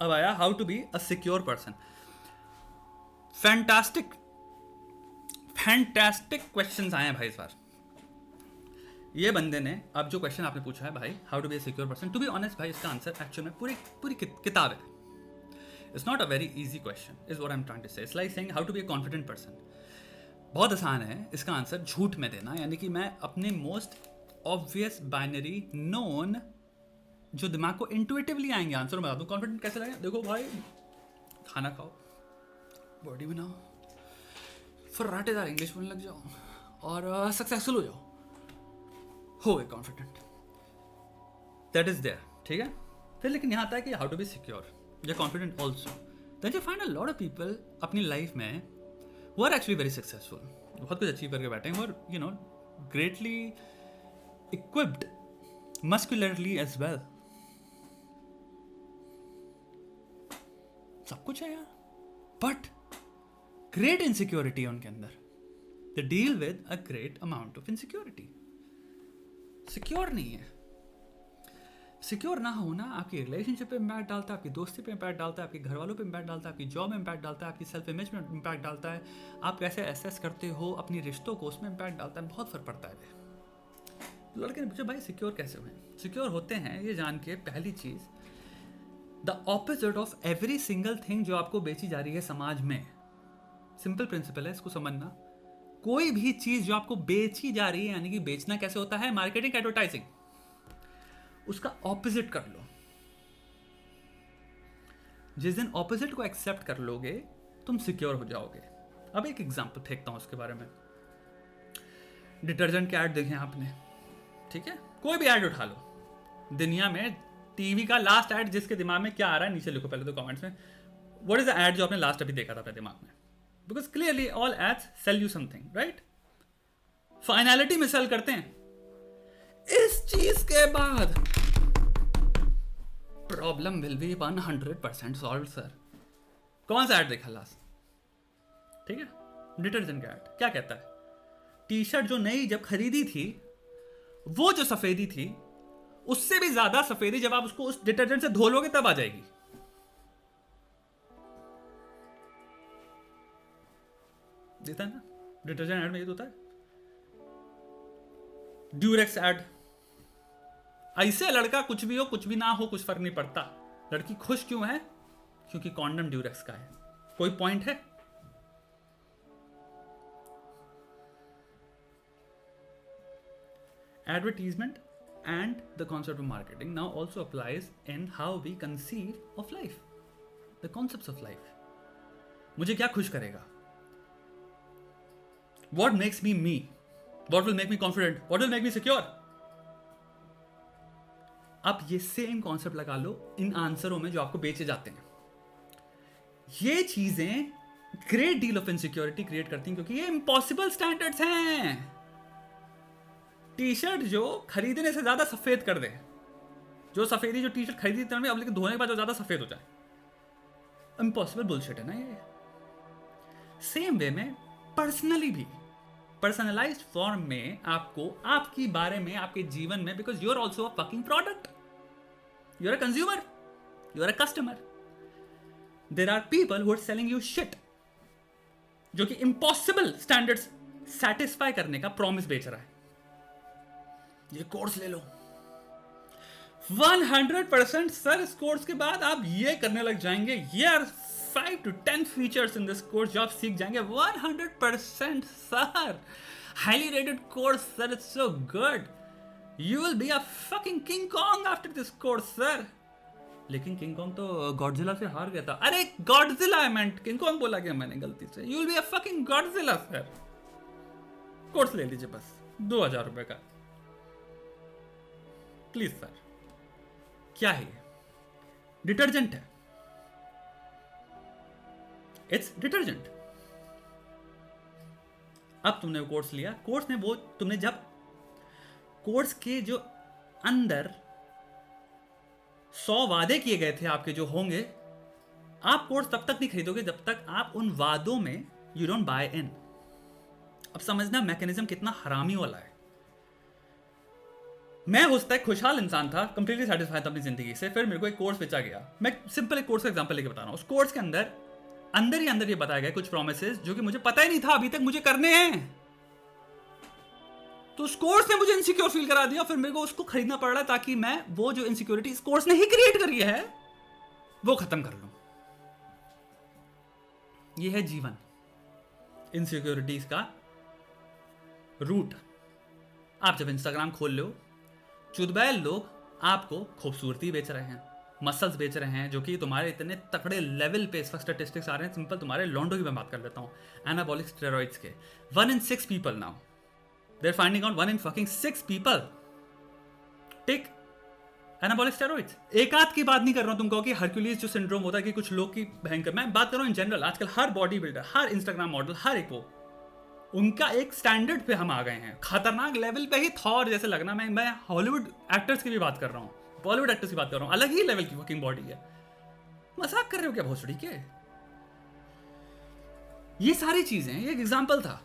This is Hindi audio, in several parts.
अब आया how to be a secure person. Fantastic questions आए हैं भाई इस बार। ये बंदे ने अब जो क्वेश्चन आपने पूछा है भाई, how to be a secure person, to be honest भाई इसका आंसर एक्चुअल में पूरी किताब है। It's not a very easy question is what I am trying to say. It's like saying how to be a confident person. बहुत आसान है इसका आंसर झूठ में देना, यानी कि मैं अपने मोस्ट ऑब्वियस बाइनरी नोन जो दिमाग को इंटुइटिवली आएंगे आंसर बता दूं। कॉन्फिडेंट कैसे लगेगा? देखो भाई, खाना खाओ, बॉडी बनाओ, फर्राटेदार इंग्लिश बोलने लग जाओ और सक्सेसफुल हो जाओ, हो गए कॉन्फिडेंट। दैट इज देयर, ठीक है। फिर लेकिन यहाँ आता है कि हाउ टू बी सिक्योर या confident also. Then you find a lot of people अपनी लाइफ में वो आर एक्चुअली वेरी सक्सेसफुल, बहुत कुछ अचीव करके बैठे हैं, और you know greatly equipped muscularly as well, सब कुछ है यार, बट ग्रेट इनसिक्योरिटी है उनके अंदर। They deal with a great amount of insecurity. Secure नहीं है। सिक्योर ना होना आपकी रिलेशनशिप पे इम्पैक्ट डालता है, आपकी दोस्ती पे इम्पैक्ट डालता है, आपके घर वालों पे इम्पैक्ट डालता है, आपकी जॉब में इम्पैक्ट डालता है, आपकी सेल्फ इमेज में इम्पैक्ट डालता है, आप कैसे एसेस करते हो अपनी रिश्तों को, उसमें इम्पैक्ट डालता है, बहुत फर्क पड़ता है। लड़के ने पूछा भाई सिक्योर कैसे हुए? सिक्योर होते हैं ये जान के, पहली चीज, the opposite of every single thing जो आपको बेची जा रही है समाज में। सिंपल प्रिंसिपल है, इसको समझना। कोई भी चीज जो आपको बेची जा रही है, यानी कि बेचना कैसे होता है, मार्केटिंग, एडवर्टाइजिंग, उसका ऑपोजिट कर लो। जिस दिन ऑपोजिट को एक्सेप्ट कर लोगे तुम सिक्योर हो जाओगे। अब एक एग्जांपल फेंकता हूं उसके बारे में। डिटर्जेंट के ऐड देखें आपने, ठीक है, कोई भी ऐड उठा लो दुनिया में, टीवी का लास्ट ऐड जिसके दिमाग में क्या आ रहा है नीचे लिखो पहले तो कमेंट्स में, व्हाट इज द ऐड जो आपने लास्ट अभी देखा था अपने दिमाग में। Because clearly all ads sell you something, right? Finality में सेल करते हैं। इस चीज के बाद problem will be 100% solve sir. कौन सा ऐड देखा लास्ट? ठीक है, डिटर्जेंट का ऐड क्या कहता है? टी शर्ट जो नई जब खरीदी थी, वो जो सफेदी थी, उससे भी ज्यादा सफेदी जब आप उसको उस डिटर्जेंट से धो लोगे तब आ जाएगी। देता है ना डिटर्जेंट ऐड में, ये तो होता है। ड्यूरेक्स ऐड, ऐसे लड़का कुछ भी हो कुछ भी ना हो कुछ फर्क नहीं पड़ता, लड़की खुश क्यों है? क्योंकि कॉन्डम ड्यूरेक्स का है। कोई पॉइंट है? Advertisement and the concept of marketing now also applies in how we conceive of life, the concepts of life. मुझे क्या खुश करेगा? What makes me me? What will make me confident? What will make me secure? आप ये सेम कॉन्सेप्ट लगा लो इन आंसरों में जो आपको बेचे जाते हैं। ये चीजें great deal of insecurity create करती हैं, क्योंकि ये इम्पॉसिबल स्टैंडर्ड्स हैं। टी शर्ट जो खरीदने से ज्यादा सफेद कर दे, जो सफेदी जो टी शर्ट खरीदी थी अब लेकिन धोने के बाद जो ज्यादा सफेद हो जाए, इम्पॉसिबल बुलशिट है ना ये। सेम वे में पर्सनली भी, पर्सनलाइज्ड फॉर्म में आपको आपकी बारे में, आपके जीवन में, because you are also a fucking product, you are a consumer, you are a customer, there are people who are selling you shit, जो कि इम्पॉसिबल स्टैंडर्ड्स सेटिस्फाई करने का प्रॉमिस बेच रहा है। ये कोर्स ले लो 100% सर। इस कोर्स के बाद आप ये करने लग जाएंगे, ये are 5 to 10 features in this course जो आप सीख जाएंगे 100% sir. Highly rated course sir, it's so good, you will be a fucking King Kong after this course sir. लेकिन किंग कॉन्ग तो गॉडजिला से हार गया था। अरे Godzilla, I meant King Kong बोला क्या मैंने गलती से। You will be a fucking Godzilla sir. Course ले लीजिए बस 2000 रुपए का, प्लीज सर। क्या है ये? डिटर्जेंट है, इट्स डिटर्जेंट। अब तुमने वो कोर्स लिया, कोर्स में वो तुमने जब कोर्स के जो अंदर 100 वादे किए गए थे आपके जो होंगे, आप कोर्स तब तक नहीं खरीदोगे जब तक आप उन वादों में यू डोंट बाय इन। अब समझना मैकेनिज्म कितना हरामी वाला है। मैं उस तक खुशहाल इंसान था, कंप्लीटली सेटिस्फाइड था अपनी जिंदगी से। फिर मेरे को एक कोर्स बेचा गया। मैं सिंपल एक कोर्स का एग्जांपल लेके बता रहा हूँ। उस कोर्स के अंदर ही अंदर ये बताया गया कुछ प्रोमिसेस जो कि मुझे पता ही नहीं था अभी तक मुझे करने हैं। तो उस कोर्स ने मुझे इनसिक्योर फील करा दिया, फिर मेरे को उसको खरीदना पड़ रहा है ताकि मैं वो जो इनसिक्योरिटी इस कोर्स ने ही क्रिएट करी है वो खत्म कर लूं। ये है जीवन, इनसिक्योरिटीज का रूट। आप जब इंस्टाग्राम खोल लो, चुदबैल लोग आपको खूबसूरती बेच रहे हैं, मसल्स बेच रहे हैं, जो कि तुम्हारे इतने तकड़े लेवल पे इस वक्त स्टैटिस्टिक्स आ रहे हैं। सिंपल तुम्हारे लॉन्डो की मैं बात कर लेता हूँ, एनाबॉलिक स्टेरॉइड्स के 1 in 6 people now they're finding out 1 in fucking 6 people take anabolic steroids. एक आध की बात नहीं कर रहा हूं तुमको कि हरक्यूलिस जो सिंड्रोम होता है कि कुछ लोग की भयंकर, मैं बात कर रहा हूं इन जनरल। आजकल हर बॉडी बिल्डर, हर इंस्टाग्राम मॉडल, हर एक वो उनका एक स्टैंडर्ड पे हम आ गए हैं, खतरनाक लेवल पे ही थॉर जैसे लगना। मैं हॉलीवुड एक्टर्स की भी बात कर रहा हूँ, बॉलीवुड एक्टर्स की बात कर रहा हूँ, अलग ही लेवल की वर्किंग बॉडी है। मजाक कर रहे हो क्या भोसड़ी के? ये सारी चीजें, ये एक एग्जाम्पल था,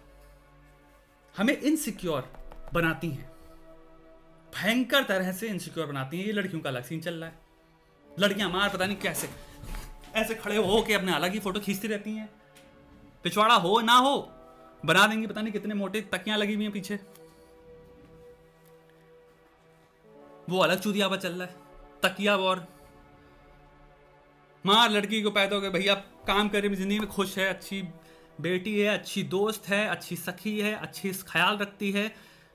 हमें इनसिक्योर बनाती हैं, भयंकर तरह से इनसिक्योर बनाती हैं। ये लड़कियों का अलग सीन चल रहा है। लड़कियां मार पता नहीं कैसे ऐसे खड़े हो के अपने अलग ही फोटो खींचती रहती हैं, पिछवाड़ा हो ना हो बना देंगी, पता नहीं कितने मोटे तकियां लगी हुई हैं पीछे। वो अलग चूदियावा चल रहा है, तकिया और मार लड़की को पैदा हो गए भैया, काम करे जिंदगी में खुश है, अच्छी बेटी है, अच्छी दोस्त है, अच्छी सखी है, अच्छी ख्याल रखती है,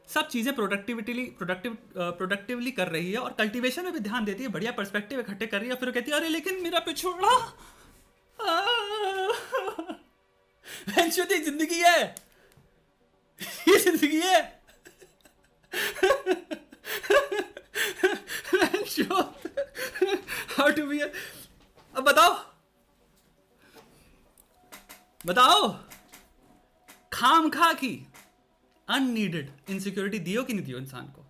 सब चीजें प्रोडक्टिवली कर रही है और कल्टीवेशन में भी ध्यान देती है, बढ़िया पर्सपेक्टिव इकट्ठे कर रही है। फिर कहती है अरे लेकिन मेरा पिछोड़ा जिंदगी है, ये जिंदगी है। हाउ टू बी, अब बताओ खाम खा की अननीडेड इनसिक्योरिटी दियो कि नहीं दियो इंसान को?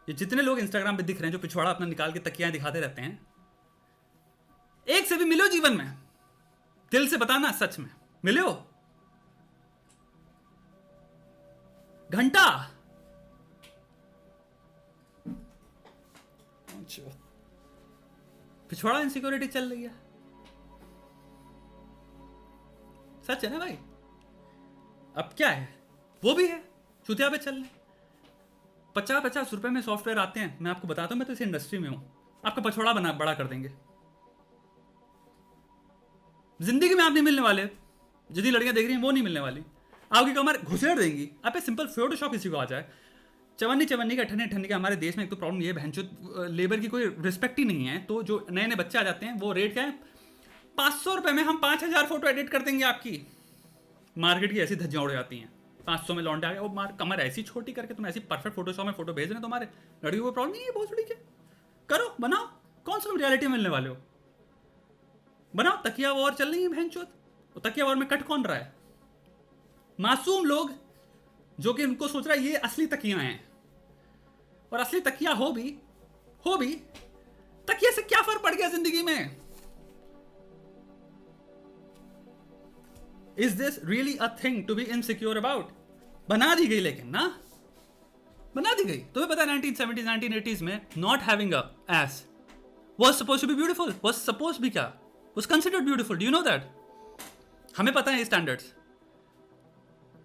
ये जितने लोग इंस्टाग्राम पे दिख रहे हैं जो पिछवाड़ा अपना निकाल के तकियां दिखाते रहते हैं, एक से भी मिलो जीवन में, दिल से बताना सच में मिलो। घंटा पिछवाड़ा इनसिक्योरिटी चल रही है, सच है ना भाई? अब क्या है, वो भी है चुतिया पे चल रहे। 50-50 रुपए में सॉफ्टवेयर आते हैं, मैं आपको बताता हूं, मैं तो इस इंडस्ट्री में हूं, आपका पछोड़ा बड़ा कर देंगे। जिंदगी में आप नहीं मिलने वाले, जितनी लड़कियां देख रही हैं वो नहीं मिलने वाली, आपकी कमर घुसेड़ देंगी। आप सिंपल फोटोशॉप किसी को आ जाए, चवन्नी के अठन्नी के हमारे देश में एक तो प्रॉब्लम ये है, लेबर की कोई रिस्पेक्ट ही नहीं है। तो जो नए बच्चे आ जाते हैं वो रेट क्या है, 500 रुपए में हम 5000 फोटो एडिट कर देंगे आपकी। मार्केट की ऐसी धज्जियां उड़ जाती हैं, 500 में लौंडे आ गए, वो कमर ऐसी छोटी करके तुम ऐसी परफेक्ट फोटोशॉप में फोटो भेज रहे हैं, तुम्हारे लड़कियों को प्रॉब्लम नहीं है, बहुत बड़ी के करो बनाओ, कौन सा तुम रियलिटी मिलने वाले हो, बनाओ। तकिया वॉर चल रही है बहनचोद, तो तकिया वॉर में कट कौन रहा है? मासूम लोग जो कि उनको सोच रहा है ये असली तकिया हैं, और असली तकिया हो भी तकिया से क्या फर्क पड़ गया जिंदगी में? Is this really a thing to be insecure about? बना दी गई, लेकिन ना बना दी गई। तुम्हें पता है 1970s 1980s में not having a ass was suppose to be beautiful, was suppose be क्या, was considered beautiful. Do you know that? हमें पता है ये standards.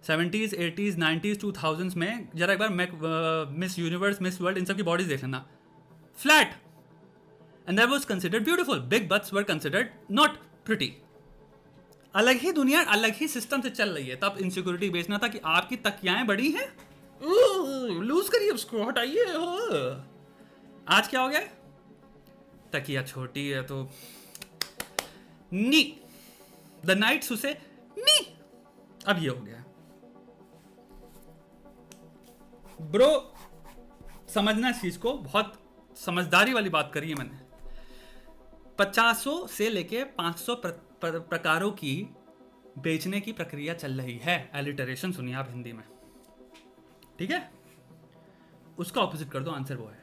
70s 80s 90s 2000s में जरा एक बार मिस यूनिवर्स, मिस वर्ल्ड, इन सब की बॉडीज देख लेना, flat, and that was considered beautiful. Big butts were considered not pretty. अलग ही दुनिया, अलग ही सिस्टम से चल रही है। तब इनसिक्योरिटी बेचना था कि आपकी तकियाएं बड़ी हैं, लूज करिए उसको, हटाइए। आज क्या हो गया, तकिया छोटी है तो नी, द नाइट्स उसे नी, अब ये हो गया। ब्रो समझना इस चीज को, बहुत समझदारी वाली बात करी है मैंने। 50 से लेके 500 प्रकारों की बेचने की प्रक्रिया चल रही है। एलिटरेशन सुनिए आप हिंदी में, ठीक है? उसका ऑपोजिट कर दो, आंसर वो है।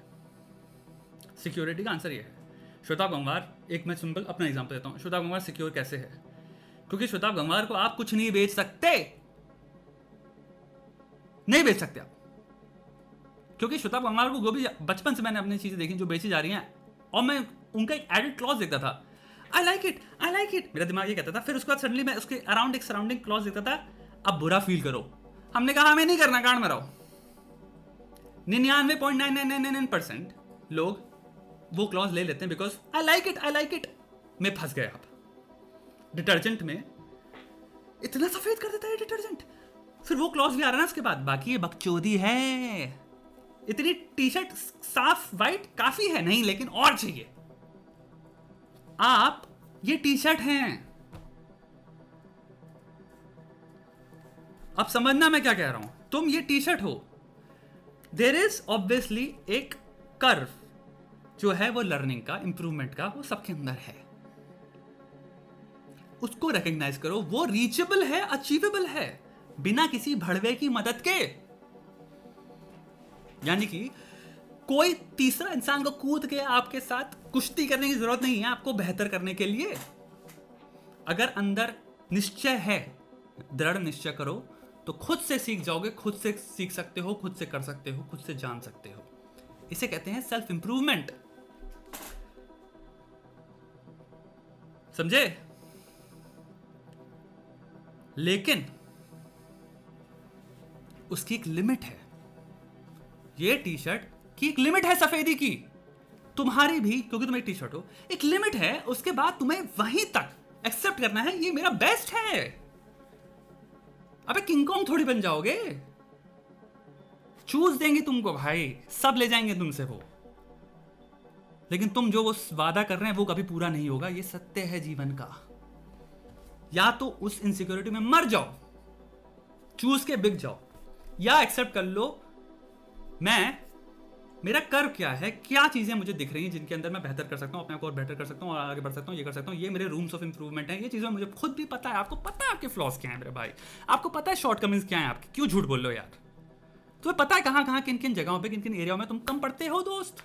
सिक्योरिटी का आंसर ये है। श्वेता गंगवार, एक मैं सिंपल अपना एग्जांपल देता हूं। श्वेता गंगवार सिक्योर कैसे है? क्योंकि श्वेता गंगवार को आप कुछ नहीं बेच सकते, नहीं बेच सकते आप। क्योंकि श्वेता पंवार को भी बचपन से मैंने अपनी चीजें देखी जो बेची जा रही हैं, और मैं उनका एक एडेड क्लॉज देखता था, आई लाइक इट, मेरा दिमाग ये कहता था। फिर उसके बाद सडनली मैं उसके अराउंड एक सराउंडिंग क्लॉज देखता था, अब बुरा फील करो। हमने कहा हमें नहीं करना, कांड में रहो। 99.9999% लोग वो क्लॉज ले लेते हैं बिकॉज आई लाइक इट में फंस गए आप। डिटर्जेंट में इतना सफेद कर देता है डिटर्जेंट, फिर वो क्लॉज भी आ रहा है ना उसके बाद, बाकी ये बकचोदी है। इतनी टी शर्ट साफ वाइट काफी है नहीं, लेकिन और चाहिए। आप ये टी शर्ट हैं। अब समझना मैं क्या कह रहा हूं, तुम ये टी शर्ट हो। देयर इज ऑब्वियसली एक कर्व जो है वो लर्निंग का, इंप्रूवमेंट का, वो सबके अंदर है। उसको रिकॉग्नाइज करो, वो रीचेबल है, अचीवेबल है, बिना किसी भड़वे की मदद के। यानी कि कोई तीसरा इंसान को कूद के आपके साथ कुश्ती करने की जरूरत नहीं है आपको बेहतर करने के लिए। अगर अंदर निश्चय है, दृढ़ निश्चय करो, तो खुद से सीख जाओगे, खुद से सीख सकते हो, खुद से कर सकते हो, खुद से जान सकते हो। इसे कहते हैं सेल्फ इंप्रूवमेंट। समझे? लेकिन उसकी एक लिमिट है। ये टी शर्ट की एक लिमिट है, सफेदी की, तुम्हारी भी, क्योंकि तुम एक टी शर्ट हो। एक लिमिट है, उसके बाद तुम्हें वहीं तक एक्सेप्ट करना है, ये मेरा बेस्ट है। अबे किंग कॉन्ग थोड़ी बन जाओगे। चूज देंगे तुमको भाई, सब ले जाएंगे तुमसे वो, लेकिन तुम जो वो वादा कर रहे हैं वो कभी पूरा नहीं होगा। ये सत्य है जीवन का। या तो उस इनसिक्योरिटी में मर जाओ, चूज के बिक जाओ, या एक्सेप्ट कर लो मेरा कर्व क्या है, क्या चीजें मुझे दिख रही हैं जिनके अंदर मैं बेहतर कर सकता हूं, अपने आप को और बेहतर कर सकता हूं, और आगे बढ़ सकता हूं, ये कर सकता हूं, ये मेरे रूम्स ऑफ इंप्रूवमेंट हैं। ये चीजें मुझे खुद भी पता है, आपको पता है आपके फ्लॉज क्या है मेरे भाई, आपको पता है शॉर्टकमिंग्स क्या है आपके। क्यों झूठ बोल लो यार? तुम्हें पता है कहां कहां, किन किन जगहों पे, किन किन एरियाओं में तुम कम पढ़ते हो दोस्त।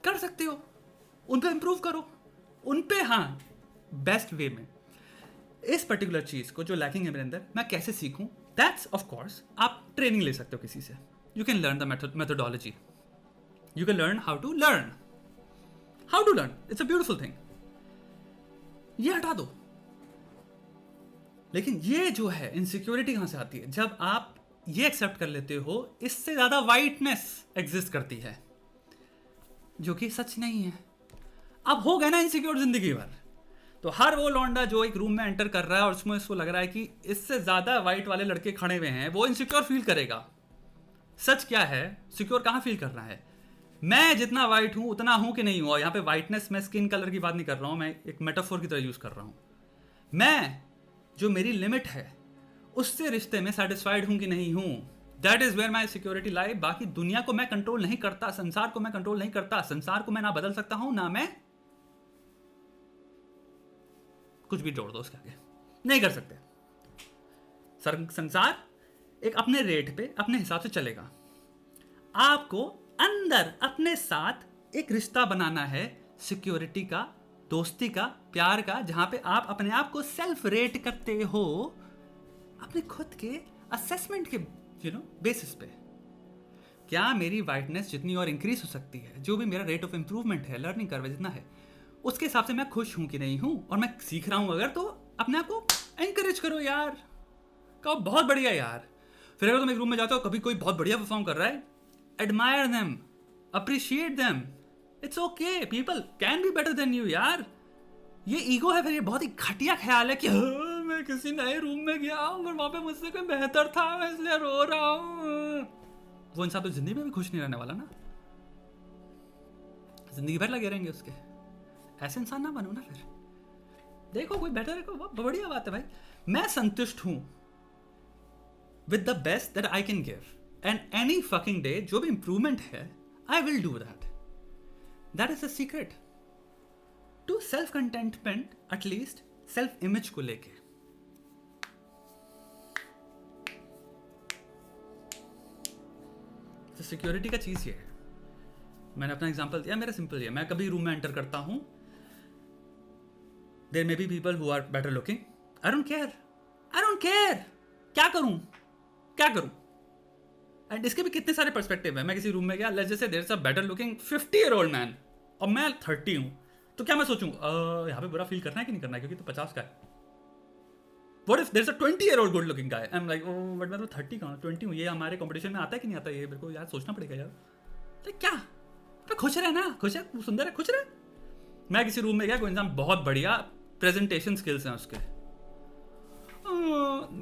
कर सकते हो, उन पे इंप्रूव करो, उन पे, हाँ, बेस्ट वे में। इस पर्टिकुलर चीज को जो लैकिंग है मेरे अंदर, मैं कैसे सीखूं, दैट्स ऑफ कोर्स आप ट्रेनिंग ले सकते हो किसी से। You can learn the methodology, you can learn how to learn, it's a beautiful thing. ये हटा दो। लेकिन ये जो है इनसिक्योरिटी कहां से आती है? जब आप ये एक्सेप्ट कर लेते हो इससे ज्यादा वाइटनेस एग्जिस्ट करती है, जो कि सच नहीं है। अब हो गए ना इनसिक्योर जिंदगी भर, तो हर वो लौंडा जो एक रूम में एंटर कर रहा है और उसमें इसको लग रहा है कि इससे ज्यादा वाइट वाले लड़के खड़े हुए हैं, वो इनसिक्योर फील करेगा। सच क्या है? सिक्योर कहां फील करना है? मैं जितना वाइट हूं उतना हूं कि नहीं हूं। और यहां पे वाइटनेस मैं स्किन कलर की बात नहीं कर रहा हूं, मैं एक मेटाफोर की तरह यूज कर रहा हूं। मैं जो मेरी लिमिट है उससे रिश्ते में सेटिस्फाइड हूं कि नहीं हूं, that is where my security lie. बाकी दुनिया को मैं कंट्रोल नहीं करता, संसार को मैं कंट्रोल नहीं करता, संसार को मैं ना बदल सकता हूं ना मैं कुछ भी जोड़ दो उसके आगे, नहीं कर सकते। संसार एक अपने रेट पे अपने हिसाब से चलेगा। आपको अंदर अपने साथ एक रिश्ता बनाना है, सिक्योरिटी का, दोस्ती का, प्यार का, जहां पे आप अपने आप को सेल्फ रेट करते हो अपने खुद के असेसमेंट के बेसिस पे। क्या मेरी वाइटनेस जितनी और इंक्रीज हो सकती है, जो भी मेरा रेट ऑफ इंप्रूवमेंट है, लर्निंग कर्व जितना है, उसके हिसाब से मैं खुश हूं कि नहीं हूं, और मैं सीख रहा हूं अगर, तो अपने आप को एनकरेज करो यार, कहो बहुत बढ़िया यार। फिर अगर तुम एक रूम में जाते हो, कभी कोई बहुत बढ़िया परफॉर्म कर रहा है, admire them, appreciate them, it's okay, people can be better than you यार। ये ईगो है, फिर ये बहुत ही घटिया ख्याल है कि मैं किसी नए रूम में गया और वहां पे मुझसे कोई बेहतर था, मैं इसलिए रो रहा हूं। वो इंसान तो जिंदगी में भी खुश नहीं रहने वाला ना, जिंदगी भर लगे रहेंगे उसके। ऐसे इंसान ना बनो ना। फिर देखो कोई बेटर है, बढ़िया बात है भाई, मैं संतुष्ट हूं with the best that I can give, and any fucking day जो भी इंप्रूवमेंट है, I will do that. That is the secret to self contentment, at least self image को लेके। तो सिक्योरिटी का चीज ये है। मैंने अपना एग्जांपल दिया, मेरा सिंपल है, मैं कभी रूम में एंटर करता हूं, there may be people who are better looking, I don't care, क्या करूं, एंड इसके भी कितने सारे पर्सपेक्टिव है. मैं किसी रूम में गया, let's just say there is a better looking 50-year-old man और मैं 30 हूँ, तो क्या मैं सोचूं यहाँ पे बुरा फील करना है कि नहीं करना है, क्योंकि तो 50 का है. What if there's a 20-year-old good looking guy? I'm like, oh, but मैं तो 30 का हूँ, 20 हूँ, ये हमारे कंपटीशन में आता है कि नहीं आता, ये मेरे को यार सोचना पड़ेगा यार. तो क्या तो खुश रहे ना, खुश है, सुंदर है, खुश रहे. मैं किसी रूम में गया, कोई इंसान बहुत बढ़िया प्रेजेंटेशन स्किल्स हैं उसके,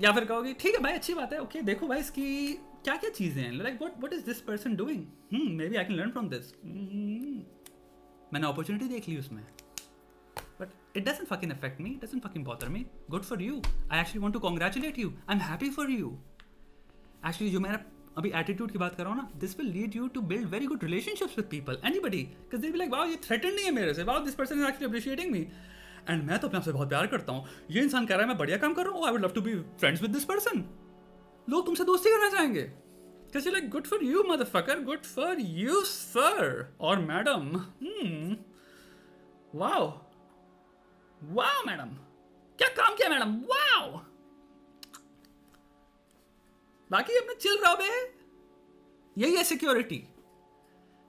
या फिर कहोगे ठीक है भाई अच्छी बात है, ओके देखो भाई इसकी क्या क्या चीज़ें हैं, like what is this person doing, maybe I can learn from this. मैंने अपॉर्चुनिटी देख ली उसमें. But it doesn't fucking affect me. It doesn't fucking bother me. Good for you. I actually want to congratulate you. I'm happy for you. Actually, जो मेरा अभी attitude की बात कर रहा हूँ ना, this will lead you to build very good relationships with people. Anybody. Because they'll be like, wow, ये threatened नहीं है मेरे से. Wow, this person is actually appreciating me. And मैं तो अपने आप से बहुत प्यार करता हूँ. ये इंसान कह रहा है मैं बढ़िया काम कर रहा हूँ. I would love to be friends with this person. लोग तुमसे दोस्ती करना चाहेंगे. Because you're like, good for you, motherfucker. Good for you, sir. Or madam. Wow. वाह मैडम, क्या काम किया मैडम, वाह. बाकी अपने चिल रहो बे, यही है सिक्योरिटी.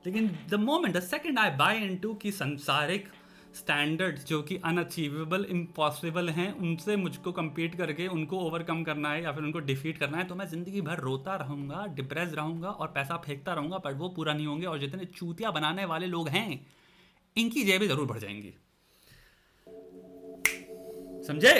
लेकिन the moment, the second I buy into कि संसारिक स्टैंडर्ड्स जो कि अनअचीवेबल, इम्पॉसिबल हैं, उनसे मुझको compete करके उनको ओवरकम करना है या फिर उनको डिफीट करना है, तो मैं ज़िंदगी भर रोता रहूँगा, डिप्रेस रहूँगा और पैसा फेंकता रहूँगा, पर वो पूरा नहीं होंगे. और जितने चूतिया बनाने वाले लोग हैं, इनकी जेबें ज़रूर भर जाएंगी. समझे?